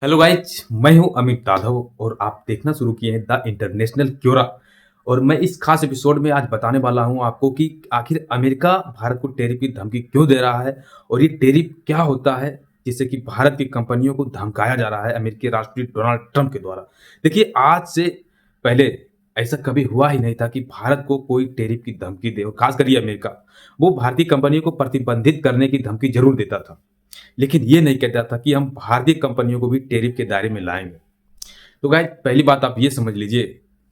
Hello guys, मैं हूं अमित यादव और आप देखना शुरू किए हैं द इंटरनेशनल क्योरा। और मैं इस खास एपिसोड में आज बताने वाला हूं आपको कि आखिर अमेरिका भारत को टैरिफ की धमकी क्यों दे रहा है और ये टैरिफ क्या होता है, जिससे कि भारत की कंपनियों को धमकाया जा रहा है अमेरिकी राष्ट्रपति डोनाल्ड ट्रंप के द्वारा। देखिए, आज से पहले ऐसा कभी हुआ ही नहीं था कि भारत को कोई टैरिफ की धमकी दे, और खासकर ये अमेरिका वो भारतीय कंपनियों को प्रतिबंधित करने की धमकी जरूर देता था, लेकिन ये नहीं कहता था कि हम भारतीय कंपनियों को भी टैरिफ के दायरे में लाएंगे। तो गाइस, पहली बात आप ये समझ लीजिए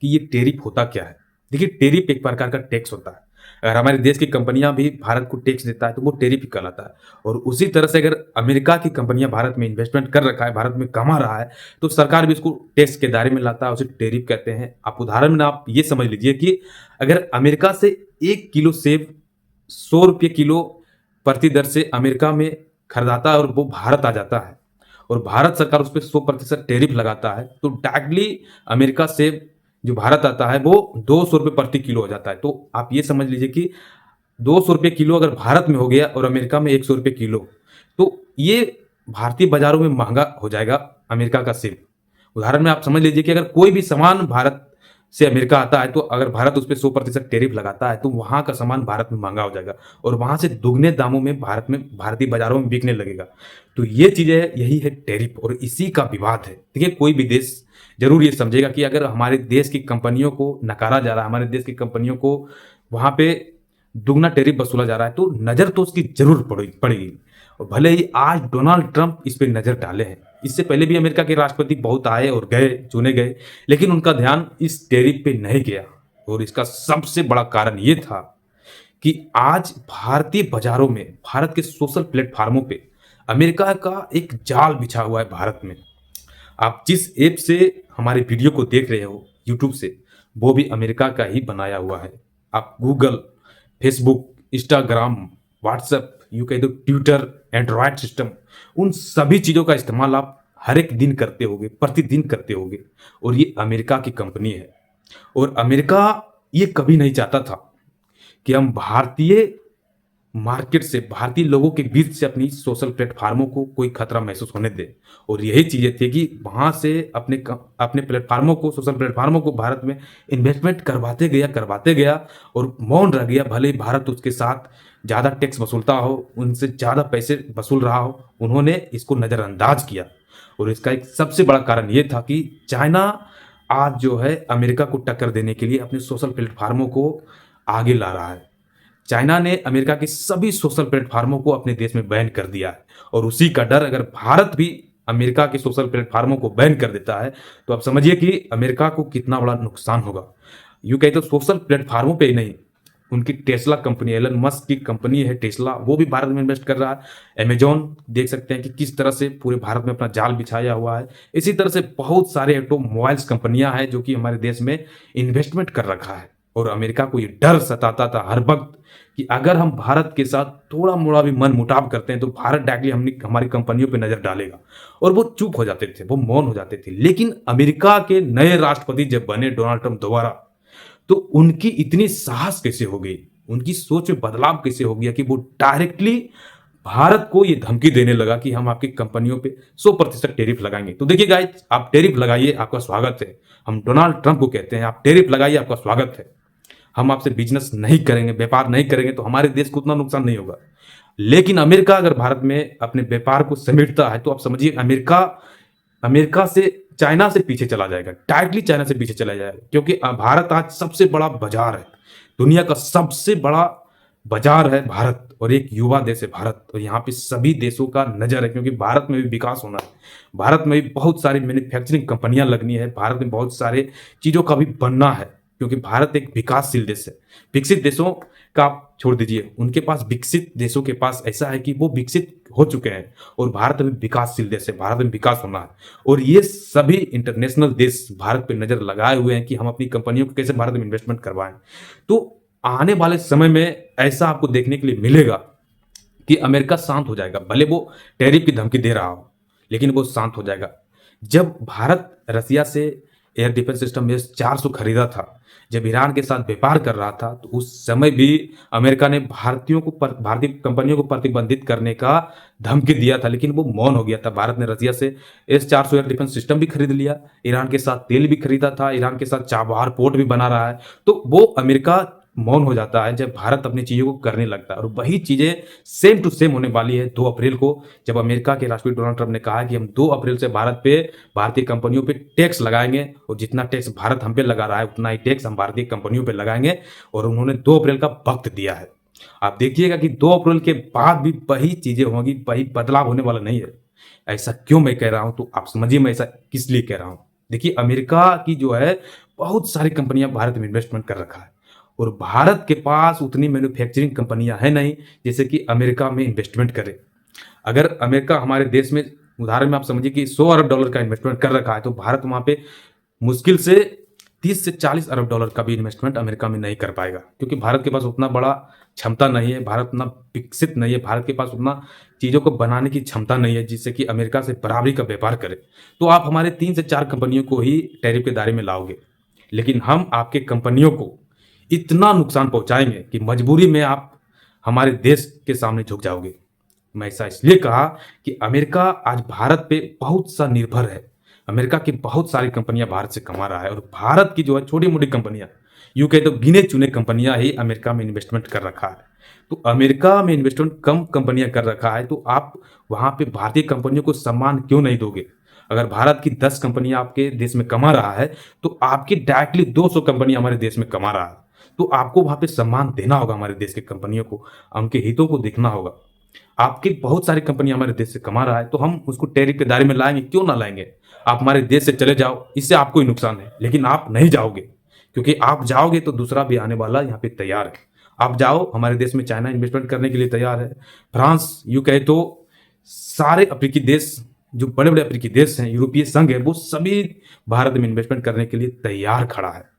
कि ये टैरिफ होता क्या है। देखिए, टैरिफ एक प्रकार का टैक्स होता है। अगर हमारे देश की कंपनियां भी भारत को टैक्स देता है तो वो टैरिफ ही कहलाता है। और उसी तरह से अगर अमेरिका की कंपनियां भारत में इन्वेस्टमेंट कर रखा है, भारत में कमा रहा है, तो सरकार भी इसको टैक्स के दायरे में लाता है, उसे टैरिफ कहते हैं। आप उदाहरण में आप ये समझ लीजिए कि अगर अमेरिका से 1 किलो सेब 100 रुपये किलो प्रति दर से अमेरिका में खरीदाता है और वो भारत आ जाता है और भारत सरकार उस पर 100% टैरिफ लगाता है, तो डायरेक्टली अमेरिका से जो भारत आता है वो 200 रुपये प्रति किलो हो जाता है। तो आप ये समझ लीजिए कि 200 रुपये किलो अगर भारत में हो गया और अमेरिका में 100 रुपये किलो, तो ये भारतीय बाजारों में महंगा हो जाएगा अमेरिका का सेब। उदाहरण में आप समझ लीजिए कि अगर कोई भी सामान भारत से अमेरिका आता है, तो अगर भारत उस पर 100% टैरिफ लगाता है तो वहां का सामान भारत में महंगा हो जाएगा और वहां से दुगने दामों में भारत में भारतीय बाजारों में बिकने लगेगा। तो ये चीजें यही है टैरिफ, और इसी का विवाद है। देखिए, कोई भी देश जरूर ये समझेगा कि अगर हमारे देश की कंपनियों को नकारा जा रहा है, हमारे देश की कंपनियों को वहां पे दुगना टैरिफ वसूला जा रहा है, तो नजर तो उसकी जरूर पड़ेगी। और भले ही आज डोनाल्ड ट्रंप इस पर नजर डाले हैं, इससे पहले भी अमेरिका के राष्ट्रपति बहुत आए और गए, चुने गए, लेकिन उनका ध्यान इस टैरिफ पे नहीं गया। और इसका सबसे बड़ा कारण ये था कि आज भारतीय बाजारों में, भारत के सोशल प्लेटफॉर्मों पे अमेरिका का एक जाल बिछा हुआ है भारत में। आप जिस ऐप से हमारे वीडियो को देख रहे हो, यूट्यूब से, वो भी अमेरिका का ही बनाया हुआ है। आप Google, Facebook, Instagram, WhatsApp, you कह दो ट्विटर, एंड्रॉयड सिस्टम, उन सभी चीज़ों का इस्तेमाल आप हर एक दिन करते होगे, प्रतिदिन करते होगे, और ये अमेरिका की कंपनी है। और अमेरिका ये कभी नहीं चाहता था कि हम भारतीय मार्केट से, भारतीय लोगों के बीच से अपनी सोशल प्लेटफार्मों को कोई खतरा महसूस होने दे। और यही चीजें थी कि वहां से अपने प्लेटफार्मों को, सोशल प्लेटफार्मों को भारत में इन्वेस्टमेंट करवाते गया और मौन रह गया। भले ही भारत उसके साथ ज़्यादा टैक्स वसूलता हो, उनसे ज़्यादा पैसे वसूल रहा हो, उन्होंने इसको नज़रअंदाज किया। और इसका एक सबसे बड़ा कारण ये था कि चाइना आज जो है अमेरिका को टक्कर देने के लिए अपने सोशल प्लेटफार्मों को आगे ला रहा है। चाइना ने अमेरिका के सभी सोशल प्लेटफार्मों को अपने देश में बैन कर दिया है, और उसी का डर, अगर भारत भी अमेरिका के सोशल प्लेटफार्मों को बैन कर देता है तो आप समझिए कि अमेरिका को कितना बड़ा नुकसान होगा। यूं कहे तो सोशल प्लेटफार्मों पे ही नहीं, उनकी टेस्ला कंपनी, एलन मस्क की कंपनी है टेस्ला, वो भी भारत में इन्वेस्ट कर रहा है। अमेजॉन देख सकते हैं कि किस तरह से पूरे भारत में अपना जाल बिछाया हुआ है। इसी तरह से बहुत सारे ऑटोमोबाइल्स कंपनियां हैं जो कि हमारे देश में इन्वेस्टमेंट कर रखा है। और अमेरिका को ये डर सताता था हर वक्त कि अगर हम भारत के साथ थोड़ा मोड़ा भी मन मुटाव करते हैं तो भारत डायरेक्टली हमारी कंपनियों पे नजर डालेगा। और वो चुप हो जाते थे, वो मौन हो जाते थे। लेकिन अमेरिका के नए राष्ट्रपति जब बने डोनाल्ड ट्रंप दोबारा, तो उनकी इतनी साहस कैसे हो गई, उनकी सोच में बदलाव कैसे हो गया कि वो डायरेक्टली भारत को ये धमकी देने लगा कि हम आपकी कंपनियों पे 100% टैरिफ लगाएंगे। तो देखिए गाइस, आप टैरिफ लगाइए, आपका स्वागत है। हम डोनाल्ड ट्रंप को कहते हैं, आप टैरिफ लगाइए, आपका स्वागत है। हम आपसे बिजनेस नहीं करेंगे, व्यापार नहीं करेंगे, तो हमारे देश को उतना नुकसान नहीं होगा। लेकिन अमेरिका अगर भारत में अपने व्यापार को समेटता है तो आप समझिए अमेरिका अमेरिका से, चाइना से पीछे चला जाएगा, डायरेक्टली चाइना से पीछे चला जाएगा। क्योंकि भारत आज सबसे बड़ा बाजार है, दुनिया का सबसे बड़ा बाजार है भारत, और एक युवा देश है भारत। और यहाँ पे सभी देशों का नजर है, क्योंकि भारत में भी विकास होना है, भारत में भी बहुत सारी मैन्युफैक्चरिंग कंपनियां लगनी है, भारत में बहुत सारे चीजों का भी बनना है, क्योंकि भारत एक विकासशील देश है। विकसित देशों का आप छोड़ दीजिए, उनके पास, विकसित देशों के पास ऐसा है कि वो विकसित हो चुके हैं, और भारत में विकासशील देश है, भारत में विकास होना है। और ये सभी इंटरनेशनल देश भारत पे नजर लगाए हुए हैं कि हम अपनी कंपनियों को कैसे भारत में इन्वेस्टमेंट करवाएं। तो आने वाले समय में ऐसा आपको देखने के लिए मिलेगा कि अमेरिका शांत हो जाएगा। भले वो टैरिफ की धमकी दे रहा हो, लेकिन वो शांत हो जाएगा। जब भारत रसिया से एयर डिफेंस सिस्टम एस-400 खरीदा था। जब ईरान के साथ व्यापार कर रहा था, तो उस समय भी अमेरिका ने भारतीय कंपनियों को प्रतिबंधित करने का धमकी दिया था, लेकिन वो मौन हो गया था। भारत ने रसिया से एस-400 एयर डिफेंस सिस्टम भी खरीद लिया, ईरान के साथ तेल भी खरीदा था, ईरान के साथ चाबहार पोर्ट भी बना रहा है। तो वो अमेरिका मौन हो जाता है जब भारत अपनी चीज़ों को करने लगता है, और वही चीज़ें सेम टू सेम होने वाली है 2 अप्रैल को, जब अमेरिका के राष्ट्रपति डोनाल्ड ट्रंप ने कहा कि हम 2 अप्रैल से भारतीय कंपनियों पे टैक्स लगाएँगे, और जितना टैक्स भारत हम पे लगा रहा है, उतना ही टैक्स हम भारतीय कंपनियों पे लगाएँगे, और उन्होंने 2 अप्रैल का वक़्त दिया है। आप देखिएगा कि 2 अप्रैल के बाद भी वही चीज़ें होंगी, वही बदलाव होने वाला नहीं है। ऐसा क्यों मैं कह रहा हूँ, तो आप समझिए मैं ऐसा किस लिए कह रहा हूँ। देखिए, अमेरिका की जो है बहुत सारी कंपनियाँ भारत में इन्वेस्टमेंट कर रखा है, और भारत के पास उतनी मैन्युफैक्चरिंग कंपनियां हैं नहीं जैसे कि अमेरिका में इन्वेस्टमेंट करे। अगर अमेरिका हमारे देश में, उदाहरण में आप समझिए कि $100 अरब का इन्वेस्टमेंट कर रखा है, तो भारत वहां पे मुश्किल से 30 से 40 अरब डॉलर का भी इन्वेस्टमेंट अमेरिका में नहीं कर पाएगा, क्योंकि भारत के पास उतना बड़ा क्षमता नहीं है, भारत उतना विकसित नहीं है, भारत के पास उतना चीज़ों को बनाने की क्षमता नहीं है जिससे कि अमेरिका से बराबरी का व्यापार करे। तो आप हमारे 3 से 4 कंपनियों को ही टैरिफ के दायरे में लाओगे, लेकिन हम आपके कंपनियों को इतना नुकसान पहुंचाएंगे कि मजबूरी में आप हमारे देश के सामने झुक जाओगे। मैं ऐसा इसलिए कहा कि अमेरिका आज भारत पे बहुत सा निर्भर है। अमेरिका की बहुत सारी कंपनियां भारत से कमा रहा है, और भारत की जो है छोटी मोटी कंपनियां, यूं कहे तो गिने चुने कंपनियां ही अमेरिका में इन्वेस्टमेंट कर रखा है। तो अमेरिका में इन्वेस्टमेंट कम कंपनियां कर रखा है, तो आप वहां पे भारतीय कंपनियों को सम्मान क्यों नहीं दोगे? अगर भारत की 10 कंपनियां आपके देश में कमा रहा है, तो आपकी डायरेक्टली 200 कंपनियां हमारे देश में कमा रहा है। तो आपको वहां पे सम्मान देना होगा हमारे देश की कंपनियों को, उनके हितों को देखना होगा। आपकी बहुत सारी कंपनियां हमारे देश से कमा रहा है, तो हम उसको टैरिफ के दायरे में लाएंगे क्यों ना लाएंगे? आप हमारे देश से चले जाओ, इससे आपको ही नुकसान है, लेकिन आप नहीं जाओगे, क्योंकि आप जाओगे तो दूसरा भी आने वाला यहाँ पे तैयार है। आप जाओ, हमारे देश में चाइना इन्वेस्टमेंट करने के लिए तैयार है, फ्रांस, यूं कहे तो सारे अफ्रीकी देश, जो बड़े बड़े अफ्रीकी देश हैं, यूरोपीय संघ है, वो सभी भारत में इन्वेस्टमेंट करने के लिए तैयार खड़ा है।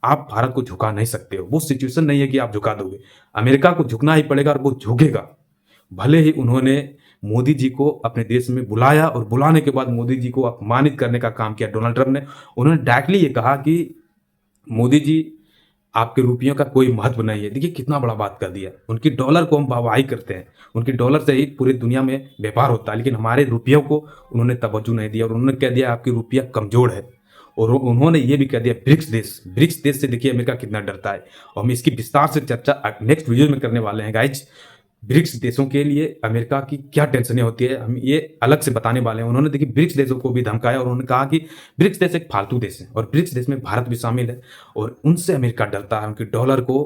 आप भारत को झुका नहीं सकते हो, वो सिचुएशन नहीं है कि आप झुका दोगे। अमेरिका को झुकना ही पड़ेगा, और वो झुकेगा। भले ही उन्होंने मोदी जी को अपने देश में बुलाया, और बुलाने के बाद मोदी जी को अपमानित करने का काम किया डोनाल्ड ट्रंप ने। उन्होंने डायरेक्टली ये कहा कि मोदी जी, आपके रुपयों का कोई महत्व नहीं है। देखिए कितना बड़ा बात कर दिया। उनकी डॉलर को हम वाहवाही करते हैं, उनकी डॉलर से ही पूरी दुनिया में व्यापार होता है, लेकिन हमारे रुपयों को उन्होंने तवज्जो नहीं दिया, और उन्होंने कह दिया आपकी रुपया कमजोर है। और उन्होंने ये भी कह दिया ब्रिक्स देश से देखिए अमेरिका कितना डरता है, और हम इसकी विस्तार से चर्चा नेक्स्ट वीडियो में करने वाले हैं गाइज। ब्रिक्स देशों के लिए अमेरिका की क्या टेंशनें होती है, हम ये अलग से बताने वाले हैं। उन्होंने देखिए ब्रिक्स देशों को भी धमकाया, और उन्होंने कहा कि ब्रिक्स देश एक फालतू देश है, और ब्रिक्स देश में भारत भी शामिल है, और उनसे अमेरिका डरता है। उनके डॉलर को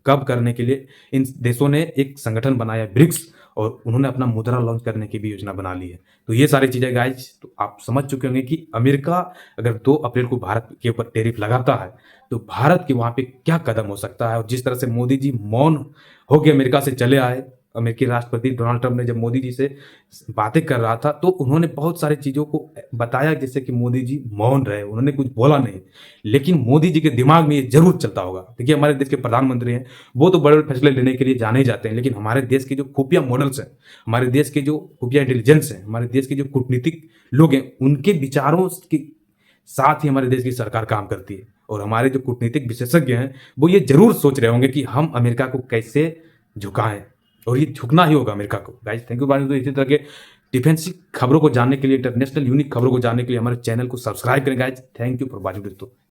कम करने के लिए इन देशों ने एक संगठन बनाया ब्रिक्स, और उन्होंने अपना मुद्रा लॉन्च करने की भी योजना बना ली है। तो ये सारी चीजें गाइज, तो आप समझ चुके होंगे कि अमेरिका अगर 2 अप्रैल को भारत के ऊपर टैरिफ लगाता है, तो भारत के वहां पे क्या कदम हो सकता है। और जिस तरह से मोदी जी मौन होकर अमेरिका से चले आए, अमेरिकी राष्ट्रपति डोनाल्ड ट्रंप ने जब मोदी जी से बातें कर रहा था, तो उन्होंने बहुत सारी चीज़ों को बताया, जैसे कि मोदी जी मौन रहे, उन्होंने कुछ बोला नहीं, लेकिन मोदी जी के दिमाग में ये जरूर चलता होगा। देखिए हमारे देश के प्रधानमंत्री हैं, वो तो बड़े बड़े फैसले लेने के लिए जाने ही जाते हैं, लेकिन हमारे देश के जो खुफिया मॉडल्स हैं, हमारे देश के जो खुफिया इंटेलिजेंस हैं, हमारे देश के जो कूटनीतिक लोग हैं, उनके विचारों के साथ ही हमारे देश की सरकार काम करती है। और हमारे जो कूटनीतिक विशेषज्ञ हैं, वो ये जरूर सोच रहे होंगे कि हम अमेरिका को कैसे झुकाएं, और ये झुकना ही होगा अमेरिका को। Guys thank you bye. इसी तरह के डिफेंसिव खबरों को जानने के लिए, इंटरनेशनल यूनिक खबरों को जानने के लिए हमारे चैनल को सब्सक्राइब करें guys. Thank you for watching दोस्तों।